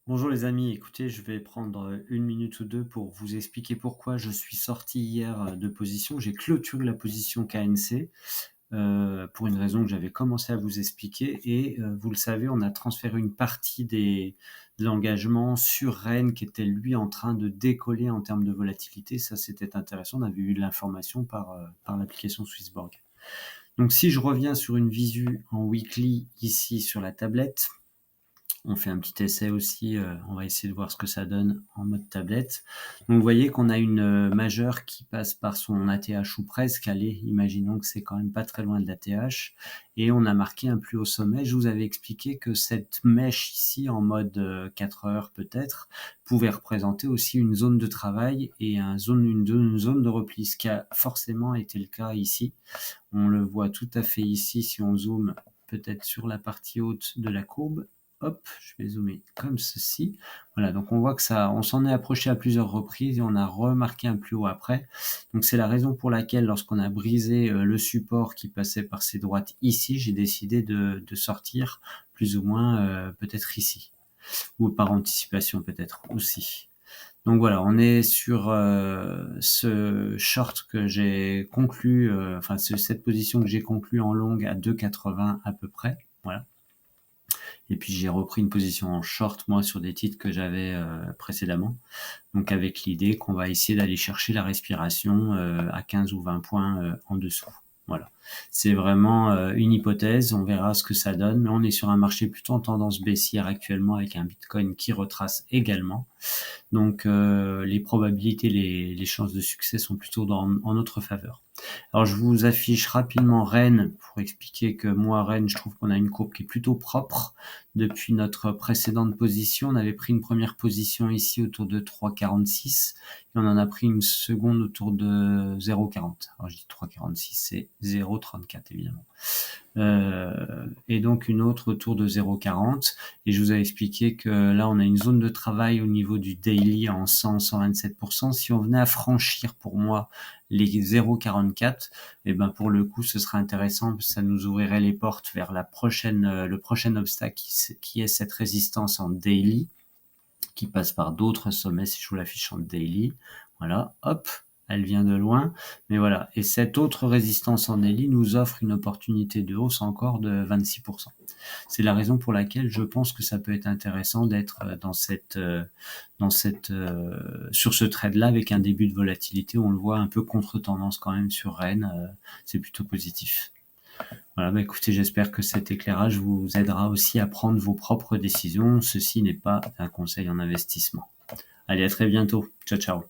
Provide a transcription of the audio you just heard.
Bonjour les amis, écoutez, je vais prendre 1 minute ou 2 pour vous expliquer pourquoi je suis sorti hier, de position. J'ai clôturé la position KNC, pour une raison que j'avais commencé à vous expliquer et vous le savez, on a transféré une partie de l'engagement sur Rennes qui était lui en train de décoller en termes de volatilité. Ça, c'était intéressant. On avait eu l'information par l'application Swissborg. Donc si je reviens sur une visu en weekly ici sur la tablette, on fait un petit essai aussi, on va essayer de voir ce que ça donne en mode tablette. Donc vous voyez qu'on a une, majeure qui passe par son ATH ou presque, allez, imaginons que c'est quand même pas très loin de l'ATH et on a marqué un plus haut sommet. Je vous avais expliqué que cette mèche ici en mode, 4 heures peut-être, pouvait représenter aussi une zone de travail et une zone de repli, ce qui a forcément été le cas ici. On le voit tout à fait ici si on zoome peut-être sur la partie haute de la courbe. Hop, je vais zoomer comme ceci. Voilà, donc on voit que ça, on s'en est approché à plusieurs reprises et on a remarqué un plus haut après. Donc c'est la raison pour laquelle lorsqu'on a brisé le support qui passait par ces droites ici, j'ai décidé de sortir plus ou moins peut-être ici. Ou par anticipation peut-être aussi. Donc voilà, on est sur ce short que j'ai conclu, enfin cette position que j'ai conclue en longue à 2,80 à peu près. Voilà. Et puis j'ai repris une position en short, moi, sur des titres que j'avais précédemment. Donc avec l'idée qu'on va essayer d'aller chercher la respiration à 15 ou 20 points en dessous. Voilà. C'est vraiment une hypothèse, on verra ce que ça donne, mais on est sur un marché plutôt en tendance baissière actuellement avec un Bitcoin qui retrace également. Donc les probabilités, les chances de succès sont plutôt en notre faveur. Alors je vous affiche rapidement Rennes pour expliquer que moi, Rennes, je trouve qu'on a une courbe qui est plutôt propre. Depuis notre précédente position, on avait pris une première position ici autour de 3,46 et on en a pris une seconde autour de 0,40. Alors je dis 3,46, c'est 0,34 évidemment. Et donc une autre autour de 0,40. Et je vous ai expliqué que là, on a une zone de travail au niveau du daily en 127%. Si on venait à franchir pour moi les 0,44, et ben pour le coup, ce serait intéressant. Ça nous ouvrirait les portes vers le prochain obstacle qui est cette résistance en daily, qui passe par d'autres sommets. Si je vous l'affiche en daily, voilà, hop, elle vient de loin, mais voilà. Et cette autre résistance en daily nous offre une opportunité de hausse encore de 26%. C'est la raison pour laquelle je pense que ça peut être intéressant d'être sur ce trade-là avec un début de volatilité. On le voit un peu contre-tendance quand même sur Rennes. C'est plutôt positif. Voilà, bah écoutez, j'espère que cet éclairage vous aidera aussi à prendre vos propres décisions. Ceci n'est pas un conseil en investissement. Allez, à très bientôt. Ciao, ciao.